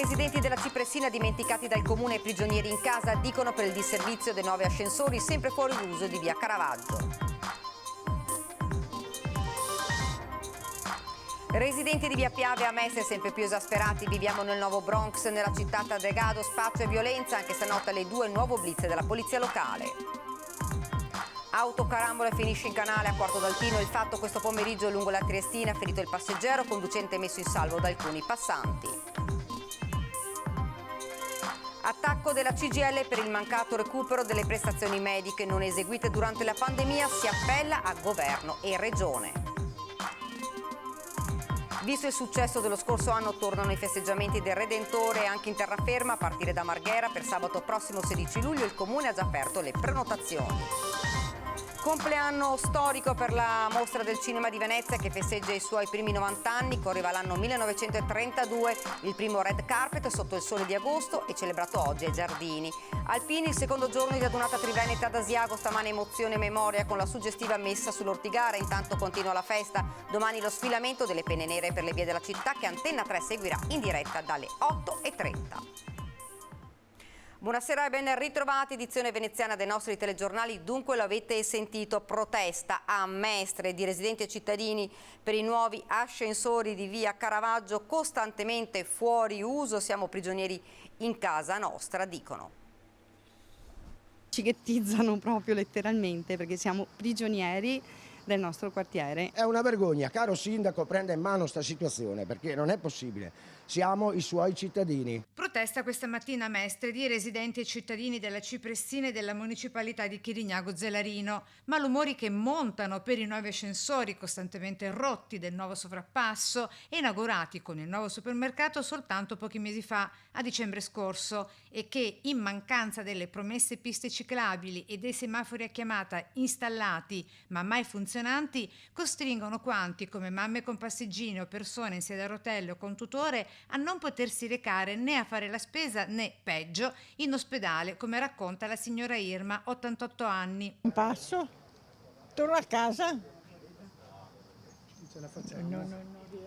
residenti della Cipressina dimenticati dal comune prigionieri in casa dicono per il disservizio dei 9 ascensori sempre fuori uso di via Caravaggio. Residenti di via Piave a Mestre sempre più esasperati, viviamo nel nuovo Bronx, nella città tra degrado, spazio e violenza, anche stanotte alle 2 il nuovo blitz della polizia locale. Autocarambola finisce in canale a Quarto d'Altino, il fatto questo pomeriggio lungo la Triestina, ferito il passeggero, conducente messo in salvo da alcuni passanti. Attacco della CGIL per il mancato recupero delle prestazioni mediche non eseguite durante la pandemia, si appella a governo e regione. Visto il successo dello scorso anno, tornano i festeggiamenti del Redentore anche in terraferma a partire da Marghera. Per sabato prossimo 16 luglio il Comune ha già aperto le prenotazioni. Compleanno storico per la Mostra del Cinema di Venezia che festeggia i suoi primi 90 anni, correva l'anno 1932, il primo red carpet sotto il sole di agosto e celebrato oggi ai Giardini. Alpini, il secondo giorno di radunata triveneta ad Asiago, stamane emozione e memoria con la suggestiva messa sull'Ortigara, intanto continua la festa, domani lo sfilamento delle penne nere per le vie della città che Antenna 3 seguirà in diretta dalle 8:30. Buonasera e ben ritrovati, edizione veneziana dei nostri telegiornali. Dunque lo avete sentito, protesta a Mestre di residenti e cittadini per i nuovi ascensori di via Caravaggio costantemente fuori uso. Siamo prigionieri in casa nostra, dicono. Ci ghettizzano proprio letteralmente perché siamo prigionieri del nostro quartiere. È una vergogna, caro sindaco, prenda in mano sta situazione perché non è possibile. Siamo i suoi cittadini. Protesta questa mattina a Mestre di residenti e cittadini della Cipressina e della municipalità di Chirignago Zelarino. Malumori che montano per i nuovi ascensori costantemente rotti del nuovo sovrappasso e inaugurati con il nuovo supermercato soltanto pochi mesi fa, a dicembre scorso, e che in mancanza delle promesse piste ciclabili e dei semafori a chiamata installati ma mai funzionanti costringono quanti come mamme con passeggini o persone in sedia a rotelle o con tutore a non potersi recare né a fare la spesa né, peggio, in ospedale, come racconta la signora Irma, 88 anni. Un passo, torno a casa. Non ce la facciamo. No,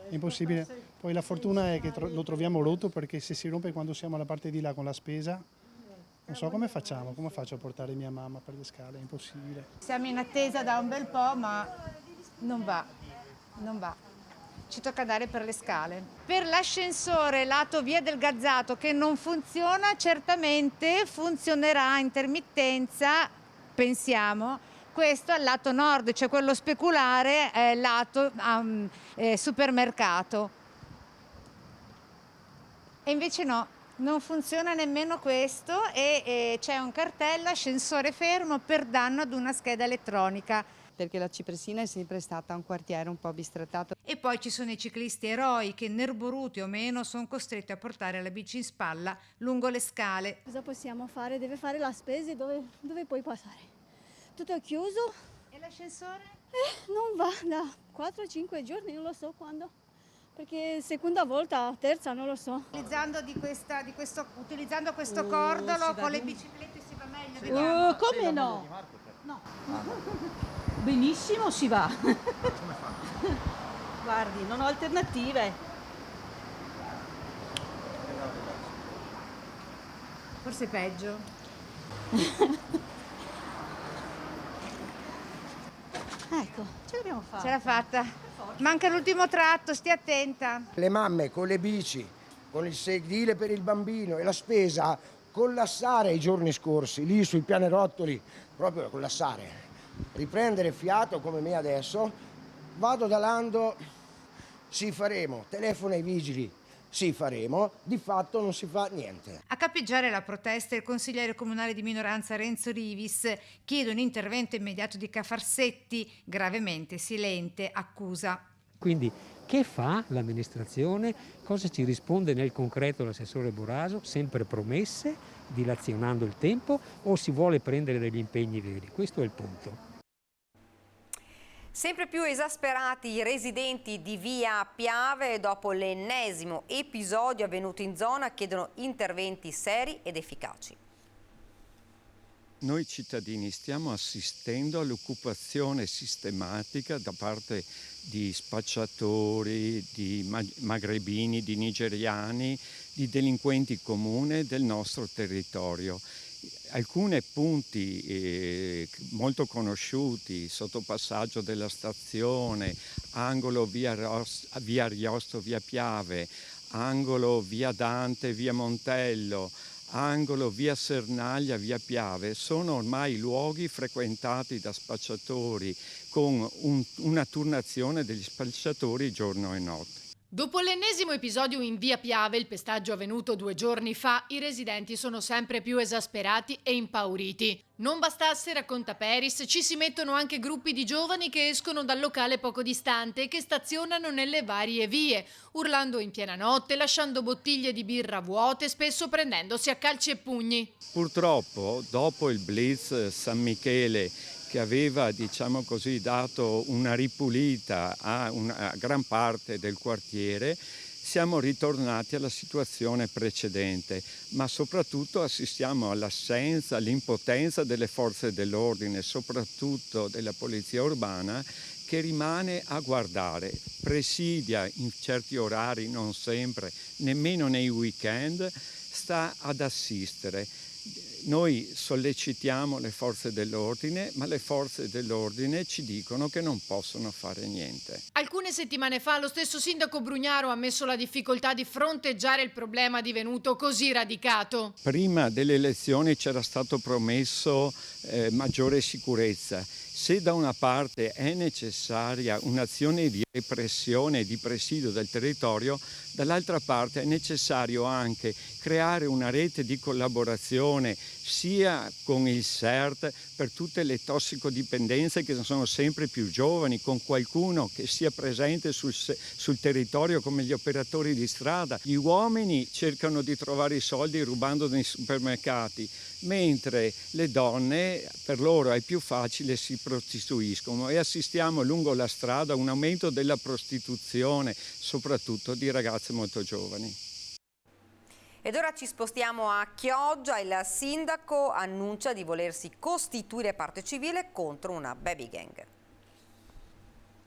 è impossibile. Poi la fortuna è che lo troviamo rotto perché se si rompe quando siamo alla parte di là con la spesa, non so come facciamo, come faccio a portare mia mamma per le scale, è impossibile. Siamo in attesa da un bel po', ma non va. Ci tocca andare per le scale. Per l'ascensore lato via del Gazzato che non funziona, certamente funzionerà a intermittenza, pensiamo, questo al lato nord, cioè quello speculare lato supermercato. E invece no, non funziona nemmeno questo e c'è un cartello ascensore fermo per danno ad una scheda elettronica. Perché la Cipressina è sempre stata un quartiere un po' bistrattato. E poi ci sono i ciclisti eroi che, nerboruti o meno, sono costretti a portare la bici in spalla lungo le scale. Cosa possiamo fare? Deve fare la spesa e dove puoi passare? Tutto è chiuso. E l'ascensore? Non va da 4-5 giorni, non lo so quando. Perché seconda volta, terza, non lo so. Utilizzando questo cordolo con le biciclette si va meglio, vediamo. Come no? No. Benissimo si va. Come fa? Guardi, non ho alternative. Forse peggio. Ecco, ce l'abbiamo fatta. Ce l'ha fatta. Manca l'ultimo tratto, stia attenta. Le mamme con le bici, con il sedile per il bambino e la spesa collassare i giorni scorsi, lì sui pianerottoli, proprio collassare. Riprendere fiato come me adesso, vado da Lando, sì faremo, telefono ai vigili, sì faremo, di fatto non si fa niente. A capeggiare la protesta il consigliere comunale di minoranza Renzo Rivis chiede un intervento immediato di Cafarsetti, gravemente silente, accusa. Quindi che fa l'amministrazione? Cosa ci risponde nel concreto l'assessore Boraso? Sempre promesse, dilazionando il tempo o si vuole prendere degli impegni veri? Questo è il punto. Sempre più esasperati i residenti di via Piave dopo l'ennesimo episodio avvenuto in zona chiedono interventi seri ed efficaci. Noi cittadini stiamo assistendo all'occupazione sistematica da parte di spacciatori, di magrebini, di nigeriani di delinquenti comuni del nostro territorio. Alcuni punti molto conosciuti, sottopassaggio della stazione, angolo via Ariosto, via Piave, angolo via Dante, via Montello, angolo via Sernaglia, via Piave, sono ormai luoghi frequentati da spacciatori con una turnazione degli spacciatori giorno e notte. Dopo l'ennesimo episodio in via Piave, il pestaggio avvenuto 2 giorni fa, i residenti sono sempre più esasperati e impauriti. Non bastasse, racconta Peris, ci si mettono anche gruppi di giovani che escono dal locale poco distante e che stazionano nelle varie vie, urlando in piena notte, lasciando bottiglie di birra vuote, spesso prendendosi a calci e pugni. Purtroppo, dopo il blitz San Michele, che aveva, diciamo così, dato una ripulita a gran parte del quartiere, siamo ritornati alla situazione precedente, ma soprattutto assistiamo all'assenza, all'impotenza delle forze dell'ordine, soprattutto della polizia urbana, che rimane a guardare, presidia in certi orari, non sempre, nemmeno nei weekend, sta ad assistere. Noi sollecitiamo le forze dell'ordine, ma le forze dell'ordine ci dicono che non possono fare niente. Alcune settimane fa lo stesso sindaco Brugnaro ha ammesso la difficoltà di fronteggiare il problema divenuto così radicato. Prima delle elezioni c'era stato promesso maggiore sicurezza. Se da una parte è necessaria un'azione di repressione e di presidio del territorio, dall'altra parte è necessario anche creare una rete di collaborazione sia con il CERT per tutte le tossicodipendenze che sono sempre più giovani, con qualcuno che sia presente sul territorio come gli operatori di strada. Gli uomini cercano di trovare i soldi rubando nei supermercati, mentre le donne, per loro è più facile, si prostituiscono, e assistiamo lungo la strada a un aumento della prostituzione, soprattutto di ragazze molto giovani. Ed ora ci spostiamo a Chioggia. Il sindaco annuncia di volersi costituire parte civile contro una baby gang.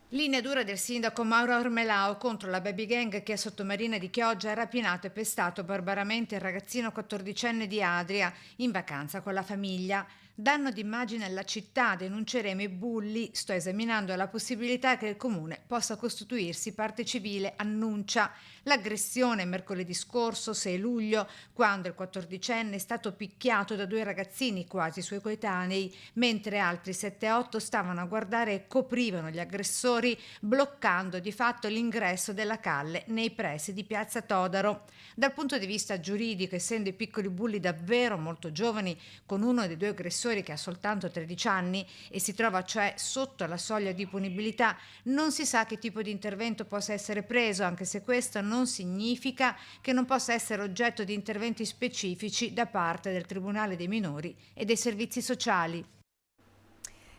Linea dura del sindaco Mauro Armelao contro la baby gang che a Sottomarina di Chioggia ha rapinato e pestato barbaramente il ragazzino 14enne di Adria in vacanza con la famiglia. Danno d'immagine alla città, denunceremo i bulli, sto esaminando la possibilità che il comune possa costituirsi parte civile, annuncia. L'aggressione mercoledì scorso, 6 luglio, quando il 14enne è stato picchiato da 2 ragazzini quasi suoi coetanei, mentre altri 7-8 stavano a guardare e coprivano gli aggressori, bloccando di fatto l'ingresso della calle nei pressi di Piazza Todaro. Dal punto di vista giuridico, essendo i piccoli bulli davvero molto giovani, con uno dei 2 aggressori che ha soltanto 13 anni e si trova cioè sotto la soglia di punibilità, non si sa che tipo di intervento possa essere preso, anche se questo non significa che non possa essere oggetto di interventi specifici da parte del Tribunale dei minori e dei servizi sociali.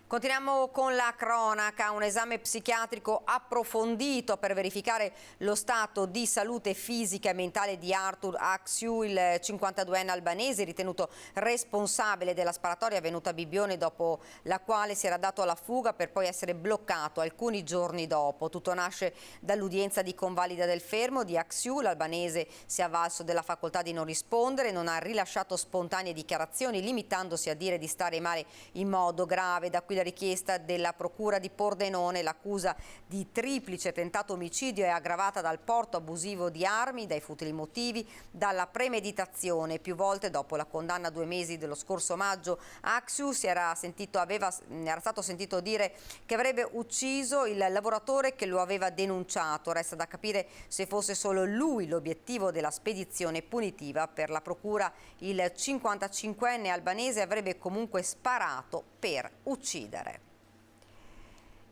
Continuiamo con la cronaca. Un esame psichiatrico approfondito per verificare lo stato di salute fisica e mentale di Arthur Axiu, il 52enne albanese ritenuto responsabile della sparatoria avvenuta a Bibbione, dopo la quale si era dato alla fuga per poi essere bloccato alcuni giorni dopo. Tutto nasce dall'udienza di convalida del fermo di Axiu. L'albanese si è avvalso della facoltà di non rispondere, non ha rilasciato spontanee dichiarazioni, limitandosi a dire di stare male in modo grave. Da qui la richiesta della procura di Pordenone. L'accusa di triplice tentato omicidio è aggravata dal porto abusivo di armi, dai futili motivi, dalla premeditazione. Più volte dopo la condanna a 2 mesi dello scorso maggio, Axiu era stato sentito dire che avrebbe ucciso il lavoratore che lo aveva denunciato. Resta da capire se fosse solo lui l'obiettivo della spedizione punitiva. Per la procura il 55enne albanese avrebbe comunque sparato per uccidere.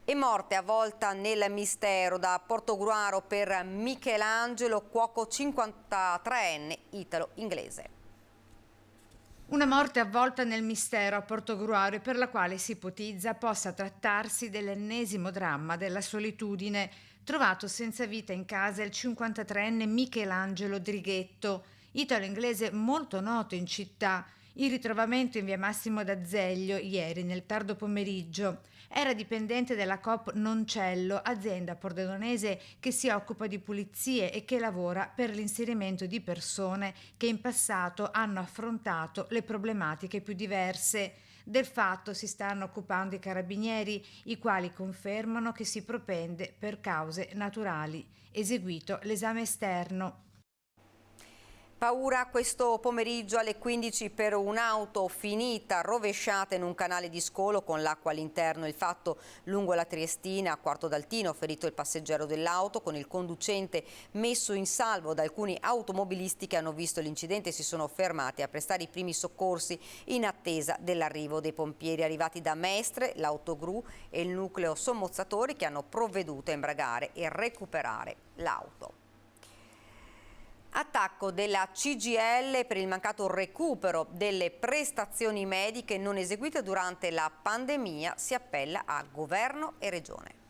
E morte avvolta nel mistero da Portogruaro per Michelangelo, cuoco 53enne italo-inglese. Una morte avvolta nel mistero a Portogruaro, per la quale si ipotizza possa trattarsi dell'ennesimo dramma della solitudine. Trovato senza vita in casa il 53enne Michelangelo Drighetto, italo-inglese molto noto in città. Il ritrovamento in via Massimo d'Azeglio ieri nel tardo pomeriggio era dipendente della Coop Noncello, azienda pordenonese che si occupa di pulizie e che lavora per l'inserimento di persone che in passato hanno affrontato le problematiche più diverse. Del fatto si stanno occupando i carabinieri, i quali confermano che si propende per cause naturali. Eseguito l'esame esterno. Paura questo pomeriggio alle 15 per un'auto finita rovesciata in un canale di scolo con l'acqua all'interno. Il fatto lungo la Triestina, a Quarto d'Altino, ferito il passeggero dell'auto, con il conducente messo in salvo da alcuni automobilisti che hanno visto l'incidente e si sono fermati a prestare i primi soccorsi in attesa dell'arrivo dei pompieri arrivati da Mestre, l'autogru e il nucleo sommozzatori che hanno provveduto a imbragare e recuperare l'auto. Attacco della CGIL per il mancato recupero delle prestazioni mediche non eseguite durante la pandemia, si appella a governo e regione.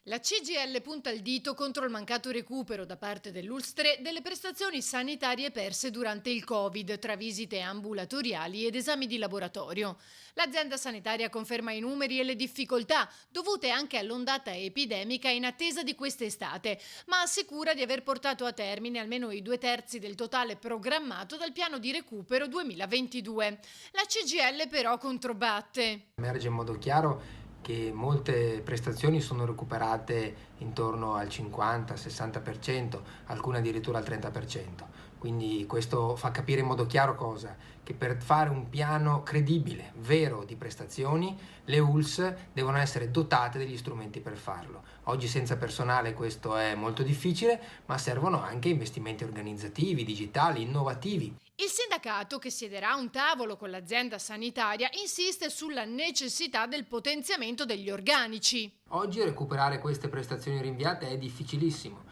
La CGIL punta il dito contro il mancato recupero da parte dell'Ulstre delle prestazioni sanitarie perse durante il Covid, tra visite ambulatoriali ed esami di laboratorio. L'azienda sanitaria conferma i numeri e le difficoltà dovute anche all'ondata epidemica in attesa di quest'estate, ma assicura di aver portato a termine almeno i 2/3 del totale programmato dal piano di recupero 2022. La CGIL però controbatte. Emerge in modo chiaro che molte prestazioni sono recuperate intorno al 50-60%, alcune addirittura al 30%. Quindi questo fa capire in modo chiaro cosa? Che per fare un piano credibile, vero di prestazioni, le ULS devono essere dotate degli strumenti per farlo. Oggi senza personale questo è molto difficile, ma servono anche investimenti organizzativi, digitali, innovativi. Il sindacato, che siederà a un tavolo con l'azienda sanitaria, insiste sulla necessità del potenziamento degli organici. Oggi recuperare queste prestazioni rinviate è difficilissimo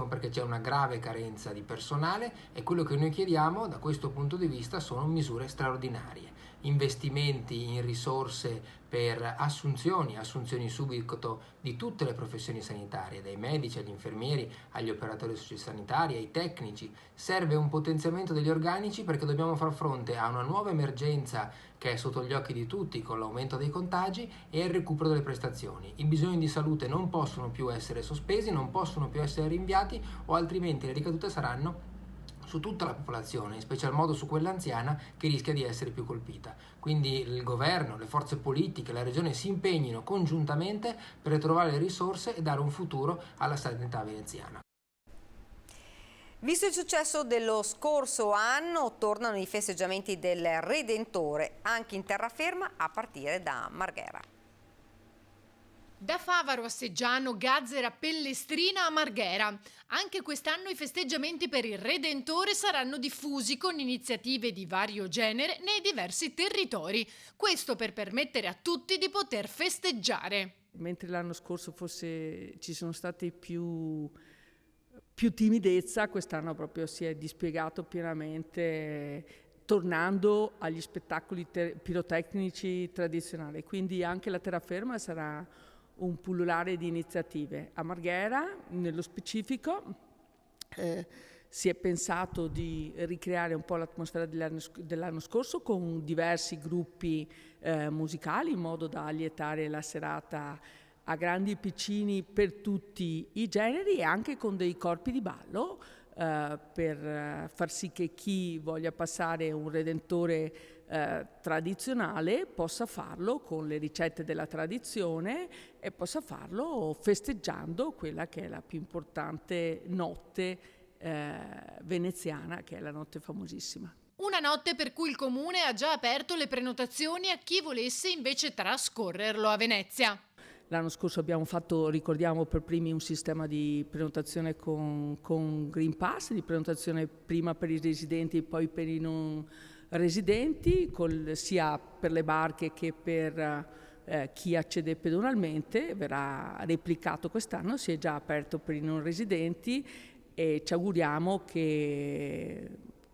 perché c'è una grave carenza di personale e quello che noi chiediamo da questo punto di vista sono misure straordinarie, investimenti in risorse per assunzioni subito di tutte le professioni sanitarie, dai medici agli infermieri, agli operatori sociosanitari, ai tecnici. Serve un potenziamento degli organici perché dobbiamo far fronte a una nuova emergenza che è sotto gli occhi di tutti con l'aumento dei contagi e il recupero delle prestazioni. I bisogni di salute non possono più essere sospesi, non possono più essere rinviati o altrimenti le ricadute saranno su tutta la popolazione, in special modo su quella anziana che rischia di essere più colpita. Quindi il governo, le forze politiche, la regione si impegnino congiuntamente per trovare le risorse e dare un futuro alla sanità veneziana. Visto il successo dello scorso anno, tornano i festeggiamenti del Redentore anche in terraferma a partire da Marghera. Da Favaro a Seggiano, Gazzera, Pellestrina a Marghera. Anche quest'anno i festeggiamenti per il Redentore saranno diffusi con iniziative di vario genere nei diversi territori. Questo per permettere a tutti di poter festeggiare. Mentre l'anno scorso forse ci sono stati più timidezza, quest'anno proprio si è dispiegato pienamente, tornando agli spettacoli pirotecnici tradizionali. Quindi anche la terraferma sarà un pullulare di iniziative. A Marghera, nello specifico, si è pensato di ricreare un po' l'atmosfera dell'anno scorso con diversi gruppi musicali, in modo da allietare la serata a grandi e piccini per tutti i generi, e anche con dei corpi di ballo per far sì che chi voglia passare un Redentore tradizionale possa farlo con le ricette della tradizione e possa farlo festeggiando quella che è la più importante notte veneziana, che è la notte famosissima. Una notte per cui il comune ha già aperto le prenotazioni a chi volesse invece trascorrerlo a Venezia. L'anno scorso abbiamo fatto, ricordiamo, per primi un sistema di prenotazione con Green Pass, di prenotazione prima per i residenti e poi per i non residenti, sia per le barche che per chi accede pedonalmente. Verrà replicato quest'anno, si è già aperto per i non residenti e ci auguriamo che,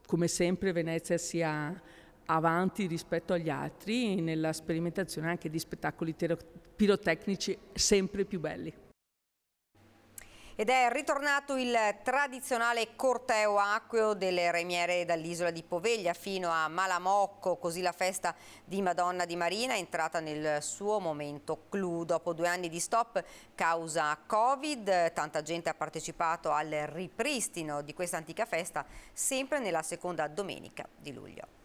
come sempre, Venezia sia avanti rispetto agli altri nella sperimentazione anche di spettacoli pirotecnici sempre più belli. Ed è ritornato il tradizionale corteo acqueo delle remiere dall'isola di Poveglia fino a Malamocco, così la festa di Madonna di Marina è entrata nel suo momento clou. Dopo 2 anni di stop causa Covid, tanta gente ha partecipato al ripristino di questa antica festa sempre nella seconda domenica di luglio.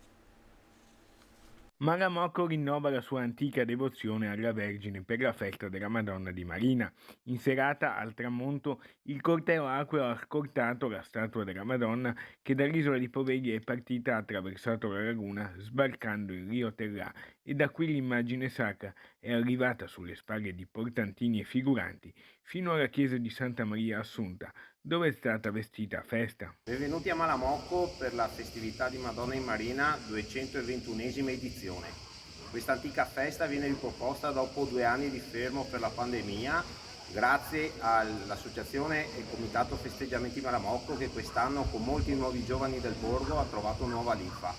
Malamocco rinnova la sua antica devozione alla Vergine per la festa della Madonna di Marina. In serata, al tramonto, il corteo acqueo ha scortato la statua della Madonna che dall'isola di Poveglia è partita, ha attraversato la laguna, sbarcando il Rio Tellà, e da qui l'immagine sacra è arrivata sulle spalle di portantini e figuranti fino alla chiesa di Santa Maria Assunta, dove è stata vestita a festa. Benvenuti a Malamocco per la festività di Madonna in Marina 221esima edizione. Questa antica festa viene riproposta dopo 2 anni di fermo per la pandemia, grazie all'associazione e comitato Festeggiamenti Malamocco che quest'anno con molti nuovi giovani del borgo ha trovato nuova linfa.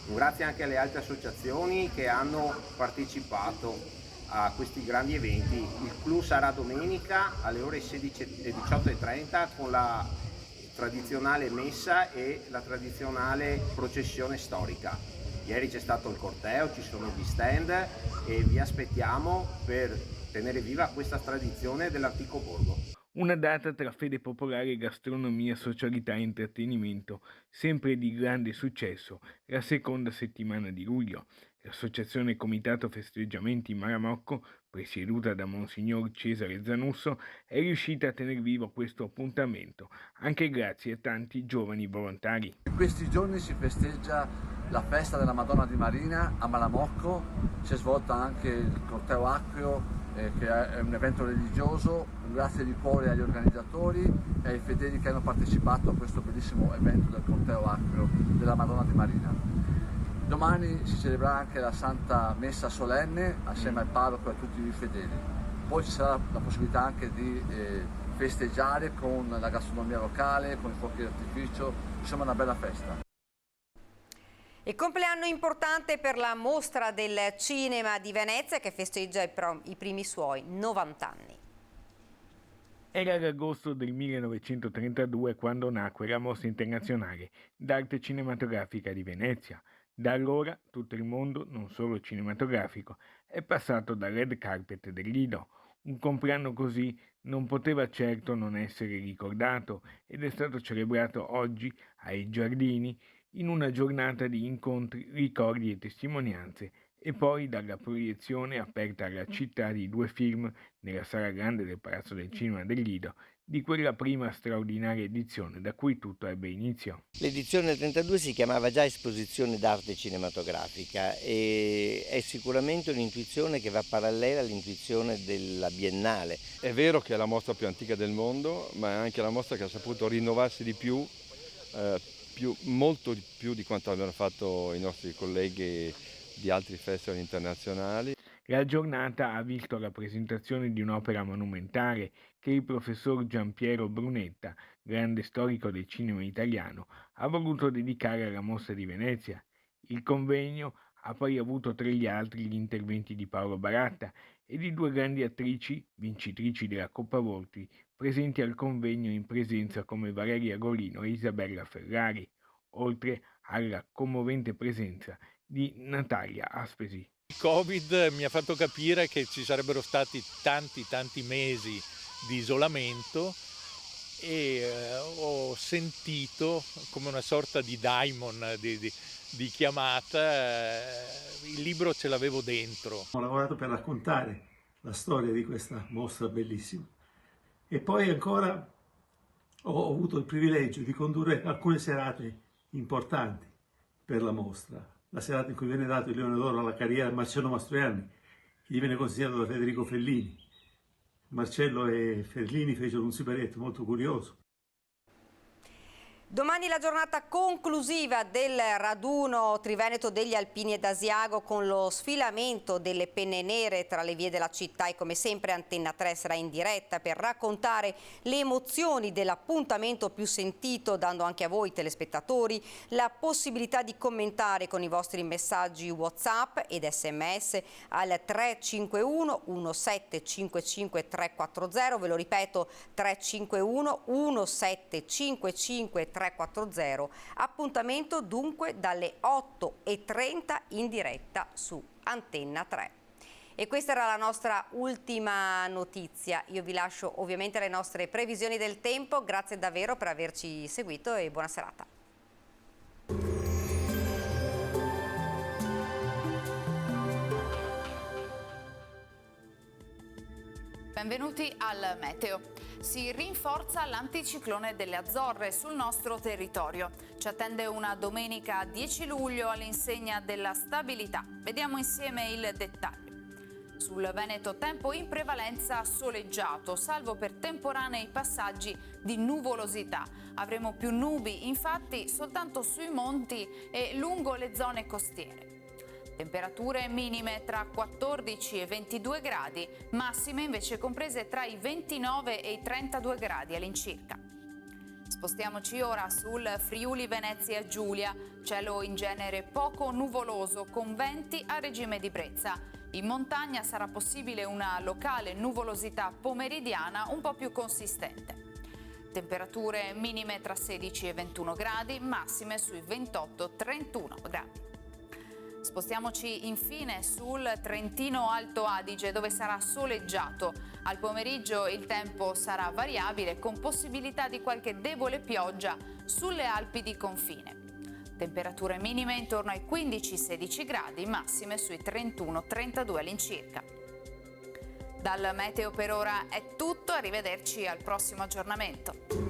Un grazie anche alle altre associazioni che hanno partecipato a questi grandi eventi. Il clou sarà domenica alle ore 18:30 con la tradizionale messa e la tradizionale processione storica. Ieri c'è stato il corteo, ci sono gli stand e vi aspettiamo per tenere viva questa tradizione dell'antico borgo. Una data tra fede popolare, gastronomia, socialità e intrattenimento, sempre di grande successo, la seconda settimana di luglio. L'associazione Comitato Festeggiamenti Malamocco, presieduta da Monsignor Cesare Zanusso, è riuscita a tenere vivo questo appuntamento, anche grazie a tanti giovani volontari. In questi giorni si festeggia la festa della Madonna di Marina a Malamocco, si è svolta anche il corteo acqueo, che è un evento religioso. Grazie di cuore agli organizzatori e ai fedeli che hanno partecipato a questo bellissimo evento del corteo acqueo della Madonna di Marina. Domani si celebrerà anche la Santa Messa solenne assieme al parroco e a tutti i fedeli. Poi ci sarà la possibilità anche di festeggiare con la gastronomia locale, con i fuochi d'artificio, insomma una bella festa. E compleanno importante per la Mostra del Cinema di Venezia che festeggia i primi suoi 90 anni. Era l'agosto del 1932 quando nacque la Mostra Internazionale d'Arte Cinematografica di Venezia. Da allora tutto il mondo, non solo cinematografico, è passato dal red carpet del Lido. Un compleanno così non poteva certo non essere ricordato ed è stato celebrato oggi ai Giardini in una giornata di incontri, ricordi e testimonianze, e poi dalla proiezione aperta alla città di 2 film nella sala grande del Palazzo del Cinema del Lido, di quella prima straordinaria edizione da cui tutto ebbe inizio. L'edizione del 32 si chiamava già Esposizione d'arte cinematografica e è sicuramente un'intuizione che va parallela all'intuizione della Biennale. È vero che è la mostra più antica del mondo, ma è anche la mostra che ha saputo rinnovarsi di più, molto di più di quanto abbiano fatto i nostri colleghi di altri festival internazionali. La giornata ha visto la presentazione di un'opera monumentale che il professor Giampiero Brunetta, grande storico del cinema italiano, ha voluto dedicare alla Mostra di Venezia. Il convegno ha poi avuto tra gli altri gli interventi di Paolo Baratta e di 2 grandi attrici, vincitrici della Coppa Volpi, presenti al convegno in presenza come Valeria Golino e Isabella Ferrari, oltre alla commovente presenza di Natalia Aspesi. Il Covid mi ha fatto capire che ci sarebbero stati tanti mesi di isolamento e ho sentito come una sorta di daimon di chiamata, il libro ce l'avevo dentro. Ho lavorato per raccontare la storia di questa mostra bellissima e poi ancora ho avuto il privilegio di condurre alcune serate importanti per la mostra. La serata in cui viene dato il Leone d'Oro alla carriera a Marcello Mastroianni, che gli viene consigliato da Federico Fellini. Marcello e Fellini fecero un siparetto molto curioso. Domani la giornata conclusiva del raduno Triveneto degli Alpini ed Asiago con lo sfilamento delle penne nere tra le vie della città, e come sempre Antenna 3 sarà in diretta per raccontare le emozioni dell'appuntamento più sentito, dando anche a voi telespettatori la possibilità di commentare con i vostri messaggi WhatsApp ed SMS al 351 1755 340, ve lo ripeto 351 1755 340. Appuntamento dunque dalle 8:30 in diretta su Antenna 3. E questa era la nostra ultima notizia. Io vi lascio ovviamente alle nostre previsioni del tempo. Grazie davvero per averci seguito e buona serata. Benvenuti al Meteo. Si rinforza l'anticiclone delle Azzorre sul nostro territorio. Ci attende una domenica 10 luglio all'insegna della stabilità. Vediamo insieme il dettaglio. Sul Veneto tempo in prevalenza soleggiato, salvo per temporanei passaggi di nuvolosità. Avremo più nubi, infatti, soltanto sui monti e lungo le zone costiere. Temperature minime tra 14 e 22 gradi, massime invece comprese tra i 29 e i 32 gradi all'incirca. Spostiamoci ora sul Friuli Venezia Giulia, cielo in genere poco nuvoloso con venti a regime di brezza. In montagna sarà possibile una locale nuvolosità pomeridiana un po' più consistente. Temperature minime tra 16 e 21 gradi, massime sui 28-31 gradi. Spostiamoci infine sul Trentino Alto Adige, dove sarà soleggiato. Al pomeriggio il tempo sarà variabile con possibilità di qualche debole pioggia sulle Alpi di confine. Temperature minime intorno ai 15-16 gradi, massime sui 31-32 all'incirca. Dal Meteo per ora è tutto, arrivederci al prossimo aggiornamento.